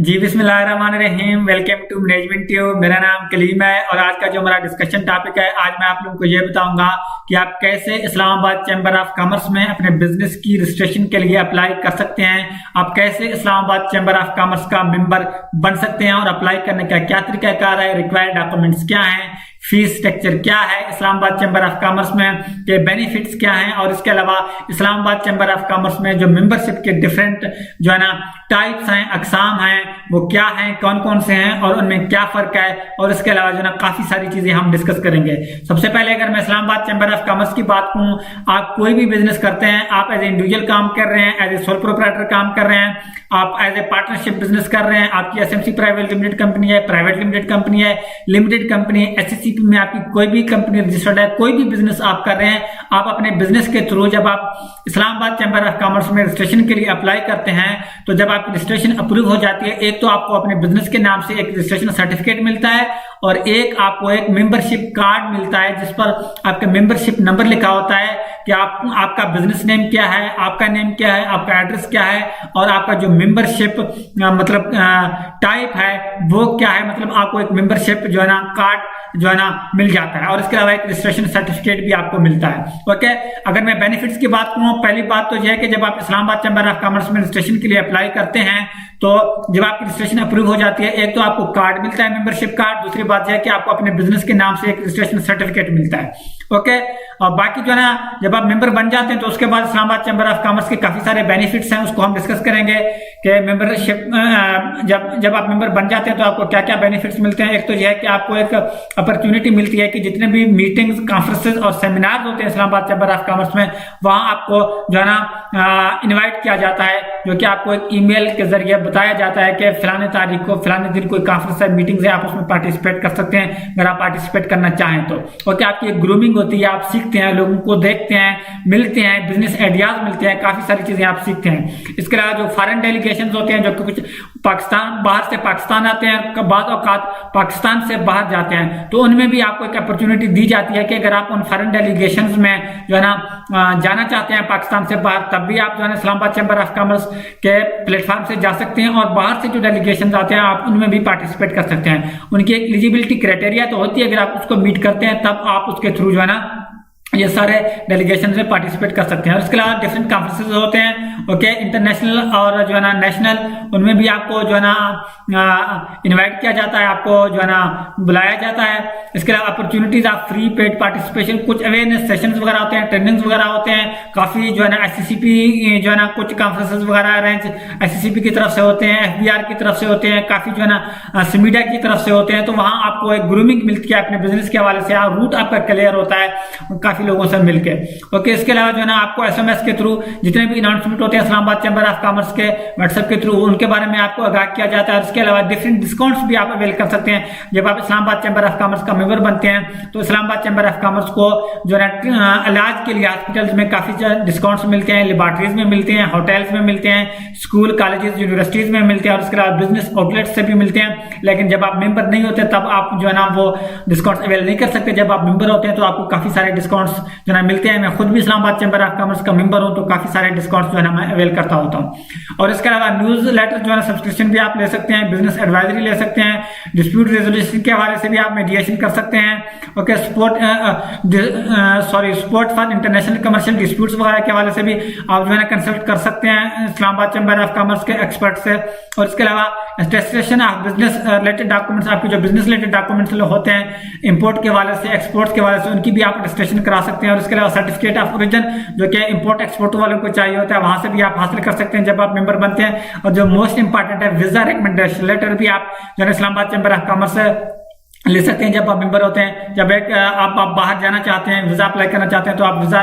जी बिस्मिल्लाहिर्रहमानिर्रहीम। Welcome to management tube. मेरा नाम कलीम है और आज का जो हमारा डिस्कशन टॉपिक है, आज मैं आप लोगों को ये बताऊंगा कि आप कैसे इस्लामाबाद चैम्बर ऑफ कॉमर्स में अपने बिजनेस की रजिस्ट्रेशन के लिए अप्लाई कर सकते हैं। आप कैसे इस्लामाबाद चैम्बर ऑफ कॉमर्स का मेंबर बन सकते हैं और अप्लाई करने का क्या तरीकाकार है, रिक्वायर्ड डॉक्यूमेंट्स क्या है, फीस स्ट्रक्चर क्या है, इस्लामाबाद चैम्बर ऑफ कॉमर्स में के बेनिफिट्स क्या हैं, और इसके अलावा इस्लामाबाद चैम्बर ऑफ कॉमर्स में जो मेंबरशिप के डिफरेंट जो है ना टाइप्स हैं, अकसाम हैं, वो क्या हैं, कौन कौन से हैं और उनमें क्या फर्क है, और इसके अलावा जो है ना काफी सारी चीजें हम डिस्कस करेंगे। सबसे पहले अगर मैं इस्लामाबाद चैम्बर ऑफ कॉमर्स की बात करूं, आप कोई भी बिजनेस करते हैं, आप एज ए इंडिविजुअल काम कर रहे हैं, एज ए सोल प्रोप्राइटर काम कर रहे हैं, आप एज ए पार्टनरशिप बिजनेस कर रहे हैं, आपकी एसएमसी प्राइवेट लिमिटेड कंपनी है, प्राइवेट लिमिटेड कंपनी है, लिमिटेड कंपनी है, एससीसीपी में आपकी कोई भी कंपनी रजिस्टर्ड है, कोई भी बिजनेस आप कर रहे हैं, आप अपने बिजनेस के थ्रू जब आप इस्लामाबाद चैम्बर ऑफ कॉमर्स में रजिस्ट्रेशन के लिए अप्लाई करते हैं, तो जब आपकी रजिस्ट्रेशन अप्रूव हो जाती है, एक तो आपको अपने बिजनेस के नाम से एक रजिस्ट्रेशन सर्टिफिकेट मिलता है और एक आपको एक मेंबरशिप कार्ड मिलता है जिस पर आपका मेंबरशिप नंबर लिखा होता है कि आपका बिजनेस नेम क्या है, आपका नेम क्या है, आपका एड्रेस क्या है और आपका जो मेंबरशिप मतलब टाइप है वो क्या है। मतलब आपको एक मेंबरशिप जो है ना कार्ड जो है ना मिल जाता है और इसके अलावा एक रजिस्ट्रेशन सर्टिफिकेट भी आपको मिलता है। ओके, अगर मैं बेनिफिट्स की बात करूं, पहली बात तो यह है कि जब आप इस्लामाबाद चैम्बर ऑफ कॉमर्स में रजिस्ट्रेशन के लिए अप्लाई करते हैं तो जब आपकी रजिस्ट्रेशन अप्रूव हो जाती है, एक तो आपको कार्ड मिलता है मेंबरशिप कार्ड, दूसरी बात यह है कि आपको अपने बिजनेस के नाम से एक रजिस्ट्रेशन सर्टिफिकेट मिलता है। ओके, और बाकी जो है ना जब आप मेंबर बन जाते हैं तो उसके बाद इस्लामाबाद चैम्बर ऑफ कॉमर्स के काफी सारे बेनिफिट्स हैं, उसको हम डिस्कस करेंगे कि मेंबरशिप जब आप मेंबर बन जाते हैं तो आपको क्या क्या बेनिफिट्स मिलते हैं। एक तो यह है कि आपको एक अपॉर्चुनिटी मिलती है कि जितने भी मीटिंग्स, कॉन्फ्रेंसेस और सेमिनार होते हैं इस्लामाबाद चैम्बर ऑफ कॉमर्स में, वहां आपको जो है ना इनवाइट किया जाता है, जो कि आपको एक ईमेल के जरिए बताया जाता है कि फलाने तारीख को फलाने दिन कोई कॉन्फ्रेंस है, मीटिंग्स है, आप उसमें पार्टिसिपेट कर सकते हैं अगर आप पार्टिसिपेट करना चाहें तो। ओके, आपकी एक ग्रूमिंग होती है, आप सीखते हैं, लोगों को देखते हैं, मिलते हैं, बिजनेस आइडियाज मिलते हैं, काफी सारी चीजें आप सीखते हैं। इसके अलावा जो फॉरेन डेलीगेशन होते हैं, जो कुछ पाकिस्तान बाहर से पाकिस्तान आते हैं, बाद औकात पाकिस्तान से बाहर जाते हैं, तो उनमें भी आपको एक अपॉर्चुनिटी दी जाती है कि अगर आप उन फॉरेन डेलीगेशंस में जो है ना जाना चाहते हैं पाकिस्तान से बाहर, तब भी आप जो है ना इस्लामाबाद चैम्बर ऑफ कॉमर्स के प्लेटफॉर्म से जा सकते हैं और बाहर से जो डेलीगेशन आते हैं आप उनमें भी पार्टिसिपेट कर सकते हैं। उनकी एक एलिजिबिलिटी क्राइटेरिया तो होती है, अगर आप उसको मीट करते हैं तब आप उसके थ्रू जो है ना ये सारे डेलीगेशन में पार्टिसिपेट कर सकते हैं। और इसके अलावा डिफरेंट कॉन्फ्रेंसेस होते हैं, ओके, इंटरनेशनल और जो है ना नेशनल, उनमें भी आपको जो है ना इनवाइट किया जाता है, आपको जो है ना बुलाया जाता है। इसके अलावा opportunities of free paid participation, कुछ अवेयरनेस सेशंस वगैरह होते हैं, ट्रेनिंग्स वगैरह होते हैं, काफी जो है ना एससीसीपी जो है ना कुछ कॉन्फ्रेंसेस वगैरह अरेंज एससीसीपी की तरफ से होते हैं, एफबीआर की तरफ से होते हैं, काफी जो है ना सीमीडा की तरफ से होते हैं, तो वहां आपको एक ग्रूमिंग मिलती है अपने बिजनेस के हवाले से, रूट आपका क्लियर होता है काफी लोगों से मिलके। ओके, इसके अलावा जो है ना आपको एसएमएस के थ्रू जितने भी अनाउंसमेंट होते हैं इस्लामाबाद चैम्बर ऑफ कॉमर्स के व्हाट्सएप के थ्रू, उनके बारे में आपको आगाह किया जाता है। इसके अलावा डिफरेंट डिस्काउंट्स भी आप अवेल कर सकते हैं। जब आप इस्लामाबाद चैम्बर ऑफ कॉमर्स का मेंबर बनते हैं तो इस्लामाबाद चैम्बर ऑफ कॉमर्स को जो है इलाज के लिए हॉस्पिटल्स में काफी डिस्काउंट्स मिलते हैं, लेबोरेटरीज में मिलते हैं, होटल्स में मिलते हैं, स्कूल कॉलेजेस यूनिवर्सिटीज में मिलते हैं और उसके अलावा बिजनेस आउटलेट से भी मिलते हैं। लेकिन जब आप मेंबर नहीं होते तब आप जो है ना वो डिस्काउंट्स अवेल नहीं कर सकते। जब आप मेंबर होते हैं तो आपको काफी सारे डिस्काउंट्स जो है मिलते हैं। मैं खुद भी इस्लामाबाद चैम्बर ऑफ कॉमर्स का मेंबर हूं तो काफी सारे डिस्काउंट्स जो है ना मैं अवेल करता होता हूं। और इसके अलावा न्यूज लेटर जो है ना सब्सक्रिप्शन भी आप ले सकते हैं, बिजनेस एडवाइजरी ले सकते हैं, डिस्प्यूट रेजोल्यूशन के हवाले से भी आप मीडिएशन कर सकते हैं। Okay, support for international commercial disputes वगैरह के हवाले से भी आप जो है ना कंसल्ट कर सकते हैं इस्लामाबाद चैम्बर ऑफ कॉमर्स के एक्सपर्ट से। और इसके अलावा attestation of business related documents, आपके जो बिजनेस रिलेटेड डॉक्यूमेंट्स होते हैं इंपोर्ट के हवाले से, एक्सपोर्ट के हवाले से, उनकी भी आप अटेस्टेशन करा सकते हैं। और इसके अलावा सर्टिफिकेट ऑफ ओरिजिन जो कि इंपोर्ट एक्सपोर्ट वालों को चाहिए होता है, वहां से भी आप हासिल कर सकते हैं जब आप मेंबर बनते हैं। और जो मोस्ट इंपॉर्टेंट है, वीजा रिकमेंडेशन लेटर भी आप जो है इस्लामाबाद चैम्बर ऑफ कॉमर्स से ले सकते हैं जब आप मेंबर होते हैं। जब एक आप बाहर जाना चाहते हैं, वीजा अप्लाई करना चाहते हैं, तो आप वीजा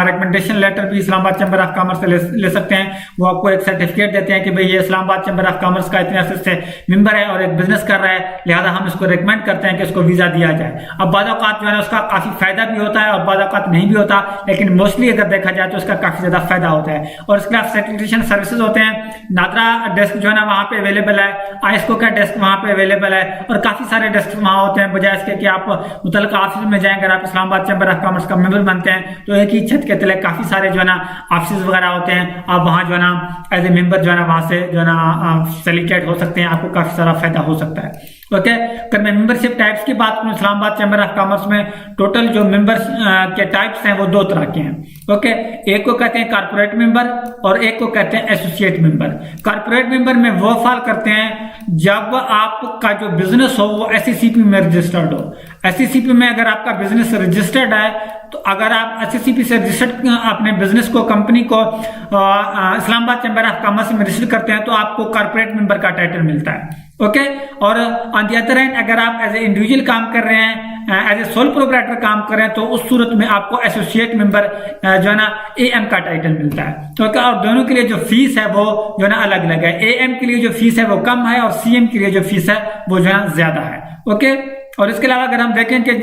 रिकमेंडेशन लेटर भी इस्लामाबाद चैम्बर ऑफ कॉमर्स से ले सकते हैं। वो आपको एक सर्टिफिकेट देते हैं कि भाई ये इस्लामाबाद चैम्बर ऑफ कॉमर्स का इतने अर्से से मेंबर है और एक बिजनेस कर रहा है, लिहाजा हम इसको रिकमेंड करते हैं कि इसको वीजा दिया जाए। अब बाद औकात जो है उसका काफी फायदा भी होता है और बाद औकात नहीं भी होता, लेकिन मोस्टली अगर देखा जाए तो उसका काफी ज्यादा फायदा होता है। और इसके अलावा सेक्रेटरीशन सर्विसेज होते हैं, नादरा डेस्क जो है ना वहां पे अवेलेबल है, आइस्को का डेस्क वहां पे अवेलेबल है और काफी सारे डेस्क वहाँ होते हैं, बजाय इसके कि आप मुतल्लिका ऑफिस में जाएं। अगर आप इस्लामाबाद चैम्बर ऑफ कॉमर्स का मेंबर बनते हैं तो एक ही छत के तले काफी सारे जो है ना ऑफिस वगैरह होते हैं, आप वहाँ जो है ना एज ए मेंबर जो है ना वहाँ से जो है ना सेलिब्रेट हो सकते हैं, आपको काफी सारा फायदा हो सकता है। ओके, अगर मैं मेंबरशिप टाइप्स की बात करूं इस्लामाबाद चैम्बर ऑफ कॉमर्स में टोटल जो मेंबर्स के टाइप्स हैं वो दो तरह के हैं। ओके, एक को कहते हैं कारपोरेट मेंबर और एक को कहते हैं एसोसिएट मेंबर। कारपोरेट मेंबर में वो फॉल करते हैं जब आपका जो बिजनेस हो वो एससीसीपी में रजिस्टर्ड हो। एससीसीपी में अगर आपका बिजनेस रजिस्टर्ड है तो अगर आप एससीसीपी से रजिस्टर्ड अपने बिजनेस को, कंपनी को इस्लामाबाद चैम्बर ऑफ कॉमर्स में रजिस्टर करते हैं तो आपको कारपोरेट मेंबर का टाइटल मिलता है। ओके, और ऑन दी अदर हैंड अगर आप एज ए इंडिविजुअल काम कर रहे हैं, एज ए सोल प्रोप्राइटर काम कर रहे हैं तो उस सूरत में आपको एसोसिएट मेंबर जो है ना एएम का टाइटल मिलता है। तो और दोनों के लिए जो फीस है वो जो है ना अलग अलग है। एएम के लिए जो फीस है वो कम है और सीएम के लिए जो फीस है वो जो है ज्यादा है। ओके, और इसके अलावा अगर हम देखें कि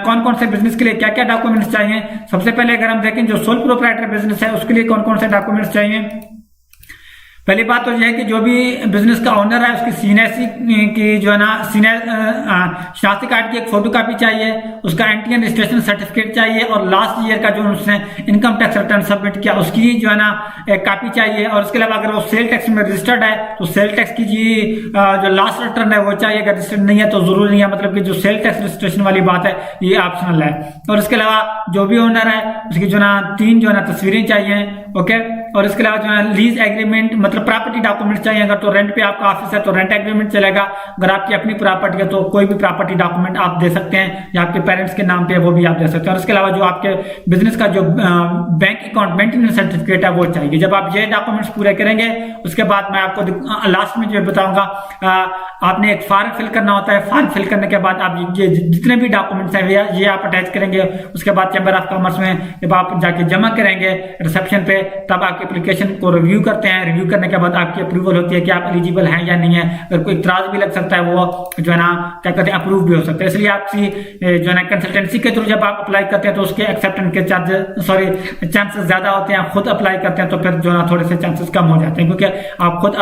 कौन कौन से बिजनेस के लिए क्या क्या डॉक्यूमेंट्स चाहिए, सबसे पहले अगर हम देखें जो सोल प्रोप्राइटर बिजनेस है उसके लिए कौन कौन से डॉक्यूमेंट्स चाहिए। पहली बात तो यह है कि जो भी बिजनेस का ओनर है उसकी सीनियरसी की जो है ना शनाख्ती कार्ड की एक फोटो कापी चाहिए, उसका एंट्री रजिस्ट्रेशन सर्टिफिकेट चाहिए और लास्ट ईयर का जो उसने इनकम टैक्स रिटर्न सबमिट किया उसकी जो है ना एक कापी चाहिए। और इसके अलावा अगर वो सेल टैक्स में रजिस्टर्ड है तो सेल टैक्स की जो लास्ट रिटर्न है वो चाहिए। अगर रजिस्टर्ड नहीं है तो जरूरी नहीं है, मतलब कि जो सेल टैक्स रजिस्ट्रेशन वाली बात है ये ऑप्शनल है। और इसके अलावा जो भी ओनर है उसकी जो ना 3 जो है ना तस्वीरें चाहिए। ओके, और इसके अलावा जो है लीज एग्रीमेंट मतलब प्रॉपर्टी डॉक्यूमेंट चाहिए। अगर तो रेंट पे आपका ऑफिस है तो रेंट एग्रीमेंट चलेगा, अगर आपकी अपनी प्रॉपर्टी है तो कोई भी प्रॉपर्टी डॉक्यूमेंट आप दे सकते हैं या आपके पेरेंट्स के नाम पे है वो भी आप दे सकते हैं। और इसके अलावा जो आपके बिजनेस का जो बैंक अकाउंट मेंटेनेंस सर्टिफिकेट है वो चाहिए। जब आप ये डॉक्यूमेंट्स पूरे करेंगे उसके बाद मैं आपको लास्ट में जो बताऊंगा, आपने एक फॉर्म फिल करना होता है। फॉर्म फिल करने के बाद आप ये जितने भी डॉक्यूमेंट्स हैं ये आप अटैच करेंगे। उसके बाद चैम्बर ऑफ कॉमर्स में जब आप जाके जमा करेंगे रिसेप्शन पे तब आपके एप्लीकेशन को रिव्यू करते हैं। रिव्यू करने के बाद आपकी अप्रूवल होती है कि आप एलिजिबल हैं या नहीं है। अगर कोई इतराज भी लग सकता है वो जो है ना क्या कहते हैं अप्रूव भी हो सकता है। इसलिए आपकी जो है ना कंसल्टेंसी के थ्रू जब आप अप्लाई करते हैं तो उसके एक्सेप्टेंस के चांसेस ज्यादा होते हैं। खुद अप्लाई करते हैं तो फिर जो है ना थोड़े से चांसेस कम हो जाते हैं क्योंकि आप खुद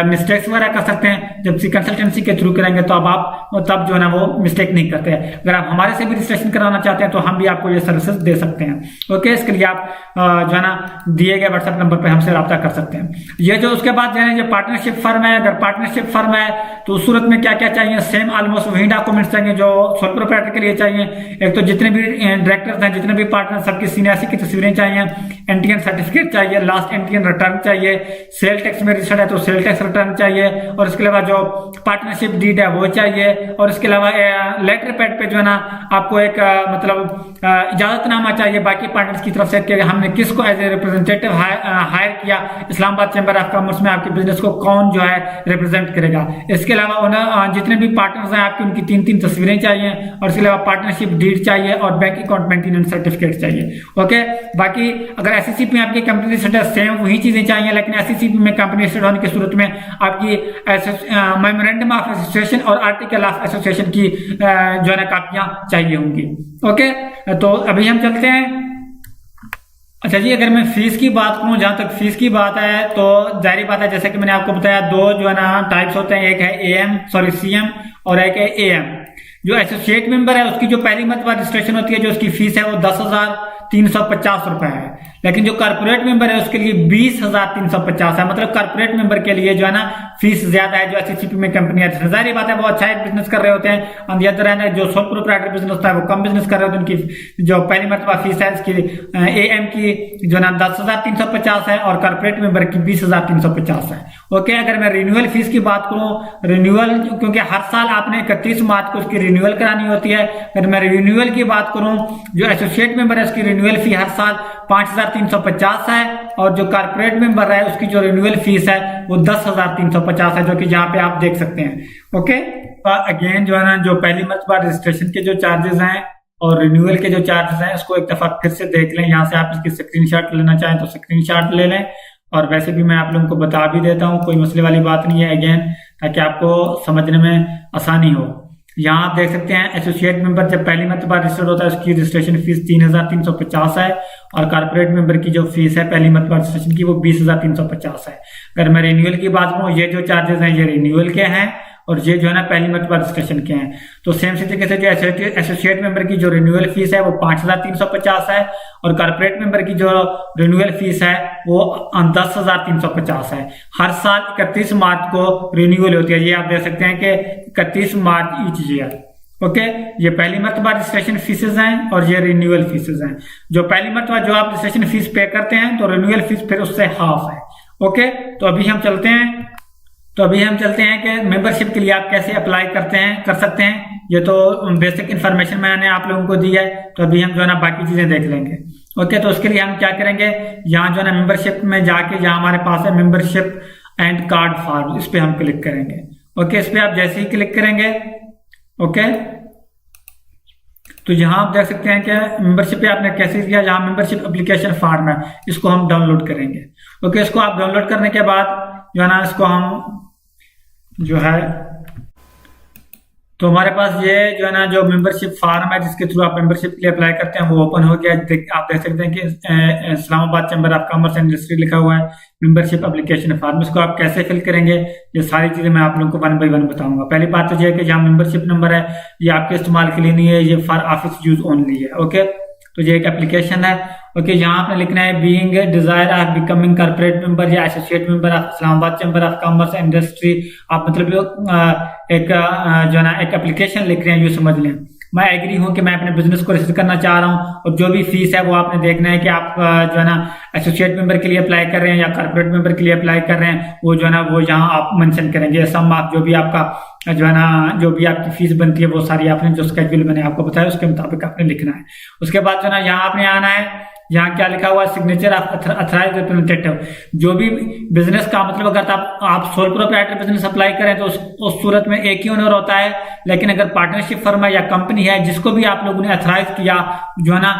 मिस्टेक्स वगैरह कर सकते हैं। जब कंसल्टेंसी के थ्रू करेंगे तो अब आप तब जो है ना वो मिस्टेक नहीं करते हैं। अगर आप हमारे से भी रजिस्ट्रेशन कराना चाहते हैं तो हम भी आपको ये सर्विसेज दे सकते हैं। ओके, इसके लिए आप जो है ना दिए गए व्हाट्सएप नंबर पे हमसे राब्ता कर सकते हैं। ये जो उसके बाद जो है जो पार्टनरशिप फर्म है, अगर पार्टनरशिप फर्म है तो उस सूरत में क्या क्या चाहिए, सेम ऑलमोस्ट वही डॉक्यूमेंट्स चाहिए जो सोल प्रोप्राइटर के लिए चाहिए। एक तो जितने भी डायरेक्टर्स हैं, जितने भी पार्टनर, सबकी सीनियरसी की तस्वीरें चाहिए, एंट्री सर्टिफिकेट चाहिए, लास्ट एंट्री रिटर्न चाहिए, सेल टैक्स में रजिस्टर्ड है तो सेल टैक्स रिटर्न चाहिए, और इसके अलावा जो पार्टनरशिप डीड है वो चाहिए। और इसके अलावा लेटर पैड पे जो है ना आपको एक मतलब इजाजतनामा चाहिए बाकी पार्टनर्स की तरफ से कि हमने किसको एज ए रिप्रेजेंटेटिव हायर किया, इस्लामाबाद चैम्बर ऑफ कॉमर्स में आपके बिजनेस को कौन जो है रिप्रेजेंट करेगा। इसके अलावा जितने भी पार्टनर्स हैं आपकी उनकी 3-3 तस्वीरें चाहिए, और इसके अलावा पार्टनरशिप डीड चाहिए और बैंक अकाउंट मेंटेनेंस सर्टिफिकेट चाहिए। ओके, बाकी अगर एससीसीपी में आपकी कंपनी रजिस्टर्ड है सेम वही चीजें चाहिए, लेकिन एससीसीपी में कंपनी रजिस्टर्ड होने की सूरत में आपकी मेमोरेंडम ऑफ एसोसिएशन और आर्टिकल ऑफ एसोसिएशन की जो है ना कापियां चाहिए होंगी। ओके, तो अभी हम चलते हैं। अच्छा जी, अगर मैं फीस की बात करूं, जहां तक फीस की बात है तो जाहिर बात है जैसे कि मैंने आपको बताया दो जो है ना टाइप्स होते हैं, एक है सीएम और एक है एएम। जो एसोसिएट मेंबर है उसकी जो पहली मरतबा रजिस्ट्रेशन होती है जो उसकी फीस है वो 10,350 रुपए है, लेकिन जो कारपोरेट मेंबर है उसके लिए 20,350 है। मतलब कारपोरेट मेंबर के लिए जो है ना फीस ज्यादा है। जो एससीसीपी में कंपनी है जाहिर बात है वो अच्छा एक बिजनेस कर रहे होते हैं, ऑन द अदर हैंड जो सोल प्रोप्राइटर बिजनेस होता है वो कम बिजनेस कर रहे होते हैं, उनकी जो पहली मरतबा फीस है इसकी एएम की जो ना 10,350 है और कारपोरेट मेंबर की 20,350 है। ओके, अगर मैं रिन्यूअल फीस की बात करूं, रिन्यूअल क्योंकि हर साल आपने 31 मार्च को उसकी रिन्यूअल करानी होती है। अगर मैं रिन्यूअल की बात करूं, जो एसोसिएट मेंबर है उसकी रिन्यूअल फी हर साल 5,350 है, और जो कारपोरेट मेंबर है उसकी जो रिन्यूअल फीस है वो 10,350 है, जो कि यहाँ पे आप देख सकते हैं। ओके, अगेन जो है ना जो पहली मरतबा रजिस्ट्रेशन के जो चार्जेस हैं और रिन्यूअल के जो चार्जेस हैं इसको एक दफा फिर से देख लें। यहाँ से आप इसकी स्क्रीनशॉट लेना चाहें तो स्क्रीनशॉट ले लें, और वैसे भी मैं आप लोगों को बता भी देता हूँ, कोई मसले वाली बात नहीं है अगेन, ताकि आपको समझने में आसानी हो। यहाँ आप देख सकते हैं एसोसिएट मेंबर जब पहली मरतबा रजिस्टर्ड होता है उसकी रजिस्ट्रेशन फीस 3,350 है, और कारपोरेट मेंबर की जो फीस है पहली मरतबा रजिस्ट्रेशन की वो 20,350 है। अगर मैं रिन्यूअल की बात करूँ, ये जो चार्जेस हैं ये रिन्यूअल के हैं, और ये जो है ना पहली मरतबा रजिस्ट्रेशन किए हैं। तो सेम इसी तरीके से जो एसोसिएट मेंबर की जो रिन्यूअल फीस है वो 5,350 है, और कॉर्पोरेट मेंबर की जो रिन्यूअल फीस है वो 10,350 है। हर साल 31 मार्च को रिन्यूअल होती है। ये आप देख सकते हैं कि 31 मार्च ईच ईयर। ओके, ये पहली मरतबा रजिस्ट्रेशन फीसेस हैं और ये रिन्यूअल फीसेस हैं। जो पहली मरतबा जो आप रजिस्ट्रेशन फीस पे करते हैं तो रिन्यूअल फीस फिर उससे हाफ है। ओके, तो अभी हम चलते हैं कि मेंबरशिप के लिए आप कैसे अप्लाई कर सकते हैं। ये तो बेसिक इन्फॉर्मेशन मैंने आप लोगों को दी है, तो अभी हम जो है ना बाकी चीजें देख लेंगे। ओके, तो उसके लिए हम क्या करेंगे, यहाँ जो है ना मेंबरशिप में जाके जहाँ हमारे पास है मेंबरशिप एंड कार्ड फॉर्म, इस पे हम क्लिक करेंगे। ओके, इस पे आप जैसे ही क्लिक करेंगे, ओके, तो यहाँ आप देख सकते हैं कि मेंबरशिप पे आपने कैसे किया। यहाँ मेंबरशिप एप्लीकेशन फॉर्म है, इसको हम डाउनलोड करेंगे। ओके, इसको आप डाउनलोड करने के बाद जो है ना इसको हम जो है, तो हमारे पास ये जो है ना जो मेंबरशिप फॉर्म है जिसके थ्रू आप मेंबरशिप के लिए अप्लाई करते हैं वो ओपन हो गया। आप देख सकते हैं कि Islamabad chamber of commerce and industry लिखा हुआ है, मेंबरशिप एप्लीकेशन फॉर्म। इसको आप कैसे फिल करेंगे, ये सारी चीजें मैं आप लोगों को 1 बाय 1 बताऊंगा। पहली बात तो ये है कि जहाँ मेंबरशिप नंबर है ये आपके इस्तेमाल के लिए नहीं है, ये फॉर ऑफिस यूज ओनली है। ओके, तो ये एक एप्लीकेशन है। ओके, यहाँ आपने लिखना है being desire of becoming corporate member या associate member of Islamabad chamber of commerce and industry. आप मतलब एक जो है ना एक एप्लीकेशन लिख रहे हैं, यूँ समझ लें। मैं एग्री हूं कि मैं अपने बिजनेस को रजिस्टर करना चाह रहा हूं, और जो भी फीस है वो आपने देखना है कि आप जो है ना एसोसिएट मेंबर के लिए अप्लाई कर रहे हैं या कॉर्पोरेट मेंबर के लिए अप्लाई कर रहे हैं, वो जो है ना वो यहाँ आप मेंशन करेंगे। सम आप जो भी आपका जो है ना जो भी आपकी फीस बनती है वो सारी आपने जो स्केड्यूल मैंने आपको बताया उसके मुताबिक आपने लिखना है। उसके बाद जो है ना यहाँ आपने आना है, यहाँ क्या लिखा हुआ है, सिग्नेचर ऑफ अथराइज्ड रिप्रेजेंटेटिव। जो भी बिजनेस का मतलब अगर आप सोल प्रोप्राइटर बिजनेस अप्लाई करें तो उस सूरत में एक ही ओनर होता है, लेकिन अगर पार्टनरशिप फर्म है या कंपनी है जिसको भी आप लोगों ने अथराइज किया जो है ना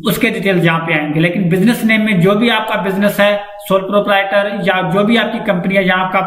उसके डिटेल्स यहाँ पे आएंगे। लेकिन बिजनेस नेम में जो भी आपका बिजनेस है, सोल प्रोप्राइटर या जो भी आपकी कंपनी है, यहाँ आपका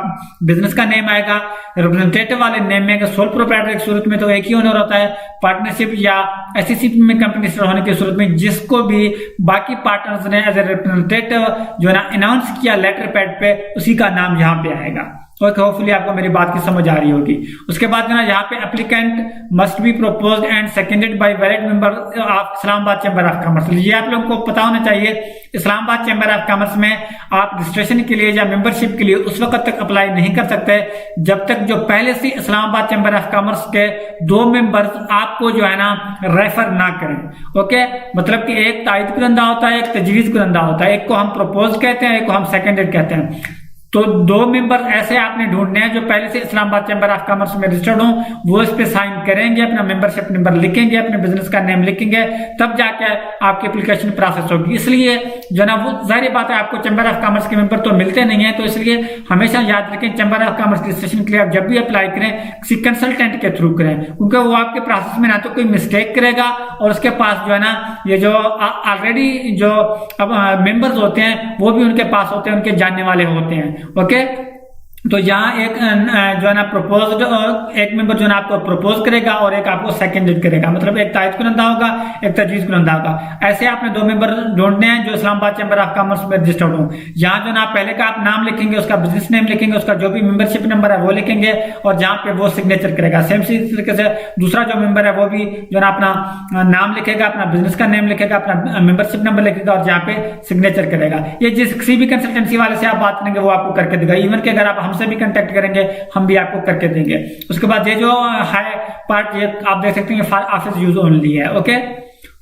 बिजनेस का नेम आएगा। रिप्रेजेंटेटिव वाले नेम में अगर सोल प्रोप्राइटर की सूरत में तो एक ही ओनर होता है, पार्टनरशिप या एसईसी में कंपनी होने की सूरत में जिसको भी बाकी पार्टनर्स ने एज ए रिप्रेजेंटेटिव जो है ना अनाउंस किया लेटर पैड पे, उसी का नाम यहाँ पे आएगा। ओके, होपफुली आपको मेरी बात की समझ आ रही होगी। उसके बाद जो है ना यहाँ पे applicant must be proposed and seconded by valid member of Islamabad chamber of commerce. ये आप लोगों को पता होना चाहिए, इस्लामाबाद चैम्बर ऑफ कॉमर्स में आप रजिस्ट्रेशन के लिए या मेंबरशिप के लिए उस वक्त तक अप्लाई नहीं कर सकते जब तक जो पहले से इस्लामाबाद चैम्बर ऑफ कॉमर्स के 2 मेंबर्स आपको जो है ना रेफर ना करें। ओके, मतलब कि एक तायद कुनंदा होता है, एक तजवीज कुनंदा होता है। एक को हम प्रपोज कहते हैं, एक को हम सेकेंडेड कहते हैं। तो 2 मेंबर ऐसे आपने ढूंढने हैं जो पहले से इस्लामाबाद चैम्बर ऑफ कॉमर्स में रजिस्टर्ड हों, वो इस पे साइन करेंगे, अपना मेंबरशिप नंबर लिखेंगे, अपने बिजनेस का नेम लिखेंगे, तब जाके आपकी एप्लीकेशन प्रोसेस होगी। इसलिए जो ना वो जाहिर बात है आपको चैम्बर ऑफ कॉमर्स के मेंबर तो मिलते नहीं है, तो इसलिए हमेशा याद रखें चैम्बर ऑफ कॉमर्स रजिस्ट्रेशन के लिए आप जब भी अप्लाई करें किसी कंसल्टेंट के थ्रू करें, क्योंकि वो आपके प्रोसेस में ना तो कोई मिस्टेक करेगा और उसके पास जो है ना ये जो ऑलरेडी जो मेंबर्स होते हैं वो भी उनके पास होते हैं, उनके जानने वाले होते हैं। ओके, तो यहाँ एक जो है ना प्रपोज्ड एक मेंबर जो है ना आपको प्रपोज करेगा और एक आपको सेकेंडेड करेगा, मतलब एक तायद कुनंदा होगा, एक तजवीज कुनंदा होगा। ऐसे आपने 2 मेंबर ढूंढने हैं जो इस्लामाबाद चैम्बर ऑफ कॉमर्स में रजिस्टर्ड हो। यहाँ जो ना पहले का आप नाम लिखेंगे, उसका बिजनेस नेम लिखेंगे, उसका जो भी मेंबरशिप नंबर है वो लिखेंगे, और जहाँ पे वो सिग्नेचर करेगा। सेम तरीके से दूसरा जो मेंबर है वो भी जो ना अपना नाम लिखेगा, अपना बिजनेस का नेम लिखेगा, अपना मेंबरशिप नंबर लिखेगा और जहाँ पे सिग्नेचर करेगा। ये जिस किसी भी कंसल्टेंसी वाले से आप बात करेंगे वो आपको करके देगा। इवन कि अगर आप हमसे भी कांटेक्ट करेंगे हम भी आपको करके देंगे। उसके बाद ये जो हाई पार्ट ये आप देख सकते हैं फॉर ऑफिस यूज ओनली है। ओके,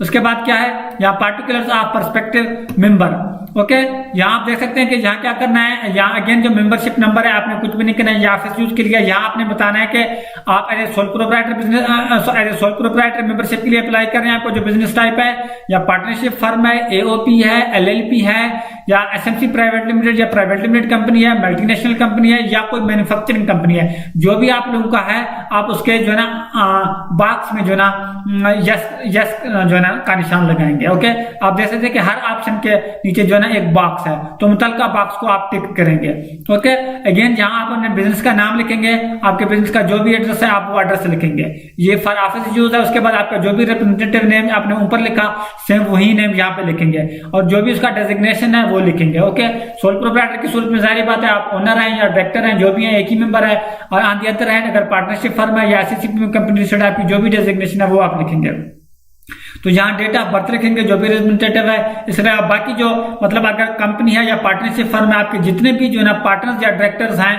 उसके बाद क्या है, यहाँ particulars of perspective member. Okay, यहाँ आप देख सकते हैं कि यहाँ क्या करना है, यहाँ अगेन जो मेंबरशिप नंबर है आपने कुछ भी नहीं करना है, यहाँ ऑफिस यूज के लिए यहाँ आपने बताना है कि आप as a sole proprietor business as a sole proprietor membership के लिए अप्लाई कर रहे हैं। आपको जो बिजनेस टाइप है या पार्टनरशिप फर्म है, एओपी है, एलएलपी है, या एसएमसी प्राइवेट लिमिटेड या प्राइवेट लिमिटेड कंपनी है, मल्टीनेशनल कंपनी है, या कोई मैन्युफैक्चरिंग कंपनी है, जो भी आप लोगों का है आप उसके जो है ना बॉक्स में जो है ना यस यस जो है ना का निशान लगाएंगे। ओके, आप देख सकते हैं कि हर ऑप्शन के नीचे जो है ना एक बॉक्स है, तो मुतलका बॉक्स को आप टिक करेंगे। ओके, अगेन जहां आप अपने बिजनेस का नाम लिखेंगे, आपके बिजनेस का जो भी एड्रेस है आप वो एड्रेस लिखेंगे। ये फॉर ऑफिस यूज है। उसके बाद आपका जो भी रिप्रेजेंटेटिव नेम आपने ऊपर लिखा सेम वही नेम यहाँ पे लिखेंगे, और जो भी उसका डेजिग्नेशन है वो लिखेंगे। ओके, सोल प्रोप्राइटर की सूरत में जाहिर बात है आप ओनर हैं या डायरेक्टर हैं, जो भी है एक ही मेंबर है। और ऑन द अदर हैंड अगर पार्टनरशिप फर्म है या एससीसीपी कंपनी लिस्टेड है, आपकी जो भी डेजिग्नेशन है वो आप लिखेंगे। तो यहाँ डेट ऑफ बर्थ लिखेंगे जो भी रिप्रेजेंटेटिव है। इसलिए बाकी जो मतलब अगर कंपनी है या पार्टनरशिप फर्म है, आपके जितने भी जो है ना पार्टनर्स या डायरेक्टर्स हैं,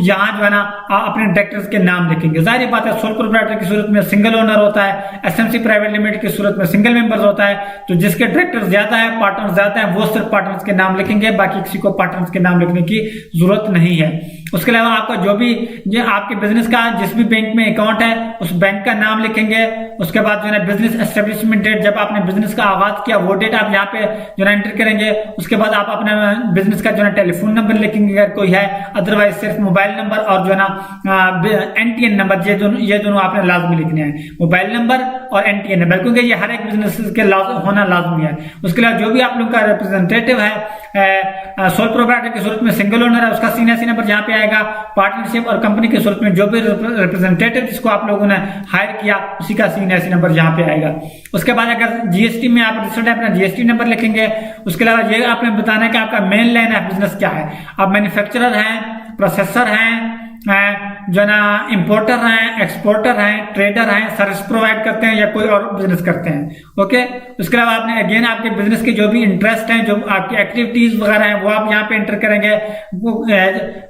यहाँ जो है ना अपने डायरेक्टर्स के नाम लिखेंगे। जाहिर बात है सोल प्रोप्राइटर की सूरत में सिंगल ओनर होता है, एसएमसी प्राइवेट लिमिटेड की सूरत में सिंगल मेंबर्स होता है। तो जिसके डायरेक्टर ज्यादा है, पार्टनर ज्यादा है, वो सिर्फ पार्टनर्स के नाम लिखेंगे, बाकी किसी को पार्टनर्स के नाम लिखने की जरूरत नहीं है। उसके अलावा आपका जो भी आपके बिजनेस का जिस भी बैंक में अकाउंट है उस बैंक का नाम लिखेंगे। उसके बाद जो है बिजनेस एस्टेब्लिशमेंट डेट, जब आपने बिजनेस का आगाज किया वो डेट आप यहाँ पे जो है एंटर करेंगे। उसके बाद आप अपने बिजनेस का जो है टेलीफोन नंबर लिखेंगे अगर कोई है, अदरवाइज सिर्फ मोबाइल नंबर और जो है ना एनटीएन नंबर, ये दोनों आपने लाजमी लिखने हैं, मोबाइल नंबर और एनटीएन नंबर, क्योंकि ये हर एक बिजनेस के होना लाजमी है। उसके अलावा जो भी आप लोग का रिप्रेजेंटेटिव है, सोल प्रोप्राइटर की सूरत में सिंगल ओनर है, उसका सीएनसी नंबर यहाँ पे आएगा। पार्टनरशिप और कंपनी की सूरत में जो भी रिप्रेजेंटेटिव जिसको आप लोगों ने हायर किया उसी का सीएनसी नंबर यहाँ पे आएगा। उसके बाद अगर जीएसटी में आप रजिस्टर्ड है, अपना जीएसटी नंबर लिखेंगे। उसके अलावा ये आपने बताना है कि आपका मेन लाइन ऑफ बिजनेस क्या है। आप मैन्युफैक्चरर हैं, प्रोसेसर हैं, जो ना इंपोर्टर हैं, एक्सपोर्टर हैं, ट्रेडर हैं, सर्विस प्रोवाइड करते हैं या कोई और बिजनेस करते हैं। ओके, उसके अलावा आपने अगेन आपके बिजनेस के जो भी इंटरेस्ट हैं, जो आपकी एक्टिविटीज वगैरह हैं वो आप यहाँ पे एंटर करेंगे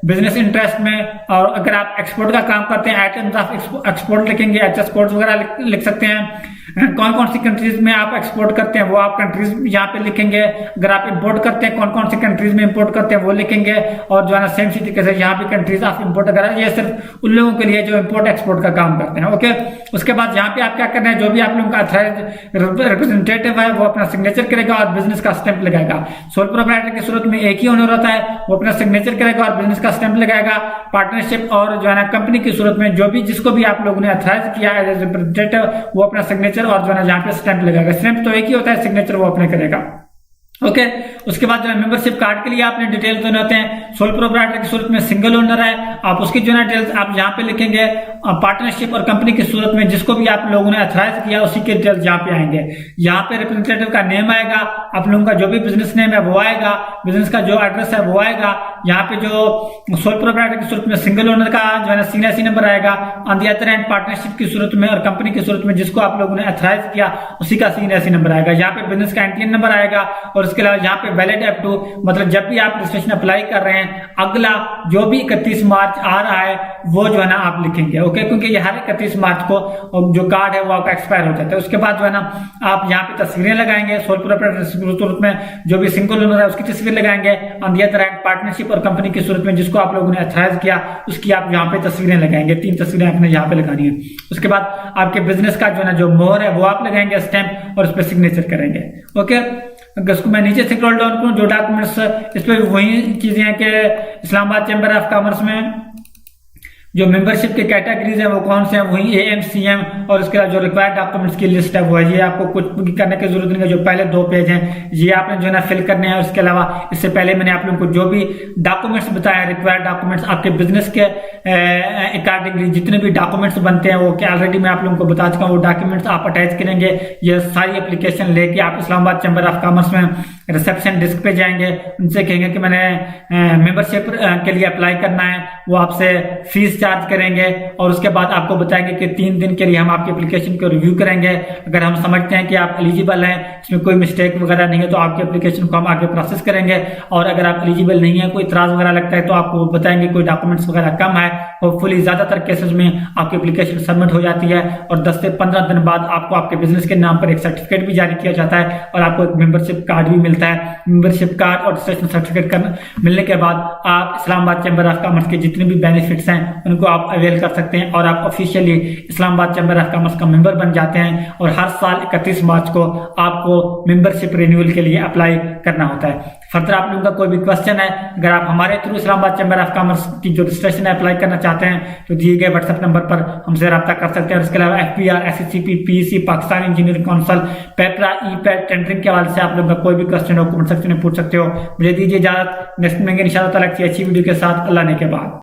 बिजनेस इंटरेस्ट में। और अगर आप एक्सपोर्ट का काम करते हैं, आइटम्स ऑफ एक्सपोर्ट लिखेंगे, एचएस कोड्स वगैरह लिख सकते हैं। कौन कौन सी कंट्रीज में आप एक्सपोर्ट करते हैं वो आप कंट्रीज यहाँ पे लिखेंगे। अगर आप इंपोर्ट करते हैं कौन कौन सी कंट्रीज में इंपोर्ट करते हैं वो लिखेंगे। और जो है ना सेम सी तरीके से यहाँ पे कंट्रीज ऑफ इंपोर्ट वगैरह, ये सिर्फ उन लोगों के लिए जो इंपोर्ट एक्सपोर्ट का काम करते हैं। ओके, उसके बाद यहाँ पे आप क्या करना है, जो भी आप लोगों का अथॉराइज्ड रिप्रेजेंटेटिव है वो अपना सिग्नेचर करेगा और बिजनेस का स्टैंप लगाएगा। सोल प्रोप्राइटर की सूरत में एक ही ओनर होता है, वो अपना सिग्नेचर करेगा और बिजनेस का स्टैंप लगाएगा। पार्टनरशिप और जो है ना कंपनी की सूरत में जो भी जिसको भी आप लोगों ने अथॉराइज किया है एज रिप्रेजेंटेटिव, वो अपना सिग्नेचर और जो है ना यहाँ पे स्टैंप लगाएगा। स्टैंप तो एक ही होता है, सिग्नेचर वो अपने करेगा। ओके, उसके बाद जो है मेंबरशिप कार्ड के लिए आपने डिटेल्स देने होते हैं। सोल प्रोप्राइटर की सूरत में सिंगल ओनर है, आप उसकी जो है डिटेल्स आप यहाँ पे लिखेंगे। पार्टनरशिप और कंपनी की सूरत में जिसको भी आप लोगों ने अथॉराइज किया उसी के डिटेल्स यहाँ पे आएंगे। यहाँ पे रिप्रेजेंटेटिव का नेम आएगा, आप लोगों का जो भी बिजनेस नेम है वो आएगा, बिजनेस का जो एड्रेस है वो आएगा। यहाँ पे जो सोल प्रोप्राइटर की सूरत में सिंगल ओनर का जो है ना सीएनसी नंबर आएगा। On the other hand partnership की सूरत में और कंपनी की सूरत में जिसको आप लोगों ने अथॉराइज किया उसी का सीएनसी नंबर आएगा। यहाँ पे बिजनेस का एनटीएन नंबर आएगा। और उसके अलावा यहाँ पे वैलिड अप टू, मतलब जब भी आप रजिस्ट्रेशन अप्लाई कर रहे हैं अगला जो भी 31 मार्च आ रहा है वो जो है ना आप लिखेंगे। ओके, क्योंकि ये हर 31 मार्च को जो कार्ड है वो आपका एक्सपायर हो जाता है। उसके बाद जो है ना आप यहाँ पे तस्वीरें लगाएंगे। सोल प्रोप्राइटर की सूरत में जो भी सिंगल ओनर है उसकी तस्वीर लगाएंगे। On the other hand partnership और कंपनी की सूरत में जिसको आप लोगों ने अथॉराइज किया उसकी आप यहाँ पे तस्वीरें लगाएंगे। 3 तस्वीरें आपने यहाँ पे लगानी है। उसके बाद आपके बिजनेस का जो है ना जो मोहर है वो आप लगाएंगे स्टैंप, और उस पर सिग्नेचर करेंगे। ओके, अगर उसको मैं नीचे से स्क्रॉल डाउन करूं जो डॉक्यूमेंट्स, इस पर वही चीजें हैं कि इस्लामाबाद चैम्बर ऑफ कॉमर्स में जो मेंबरशिप के कैटेगरीज हैं वो कौन से हैं, वही एएमसीएम। और उसके बाद जो रिक्वायर्ड डॉक्यूमेंट्स की लिस्ट है वो है। ये आपको कुछ करने की जरूरत नहीं है, जो पहले 2 पेज हैं ये आपने जो है ना फिल करने हैं। उसके अलावा इससे पहले मैंने आप लोगों को जो भी डॉक्यूमेंट्स बताया, रिक्वायर्ड डॉक्यूमेंट्स आपके बिजनेस के अकॉर्डिंगली जितने भी डॉक्यूमेंट्स बनते हैं वो क्या ऑलरेडी मैं आप लोगों को बता चुका हूँ। वो डॉक्यूमेंट्स आप अटैच करेंगे। ये सारी एप्लीकेशन लेके आप इस्लामाबाद चैम्बर ऑफ कॉमर्स में रिसेप्शन डेस्क पे जाएंगे, उनसे कहेंगे कि मैंने मेंबरशिप के लिए अप्लाई करना है। वो आपसे फीस चार्ज करेंगे और उसके बाद आपको बताएंगे कि 3 दिन के लिए हम आपकी एप्लीकेशन को रिव्यू करेंगे। अगर हम समझते हैं कि आप एलिजिबल हैं, इसमें कोई मिस्टेक वगैरह नहीं है, तो आपकी एप्लीकेशन को हम आगे प्रोसेस करेंगे। और अगर आप एलिजिबल नहीं है, कोई इतराज वगैरह लगता है तो आपको बताएंगे कोई डॉक्यूमेंट्स वगैरह कम है। होपफुली ज्यादातर केसेस में आपकी एप्लीकेशन सबमिट हो जाती है और 10 से 15 दिन बाद आपको आपके बिजनेस के नाम पर एक सर्टिफिकेट भी जारी किया जाता है और आपको एक मेंबरशिप कार्ड भी मिलता है। मेंबरशिप कार्ड और रजिस्ट्रेशन सर्टिफिकेट मिलने के बाद आप इस्लामाबाद चैम्बर ऑफ कॉमर्स के जितने भी बेनिफिट्स हैं उनको आप अवेल कर सकते हैं और आप officially Islamabad chamber of commerce का मेंबर बन जाते हैं। और हर साल 31 मार्च को आपको मेंबरशिप रिन्यूअल के लिए अप्लाई करना होता है। फर्दर आप लोगों का कोई भी क्वेश्चन है, अगर आप हमारे through Islamabad chamber of commerce की जो रजिस्ट्रेशन है अप्लाई करना चाहते हैं तो दिए गए व्हाट्सएप नंबर पर हमसे रब्ता कर सकते हैं। और इसके अलावा FPR, SSCP, PEC, Pakistan engineering council, पेपरा, ई-पैड टेंडरिंग के हवाले से आप लोगों का कोई भी क्वेश्चन हो कमेंट सेक्शन में पूछ सकते हो। मुझे दीजिए इजाजत, नेक्स्ट में इंशाअल्लाह ताला अच्छी वीडियो के साथ। अल्लाह ने के बाद।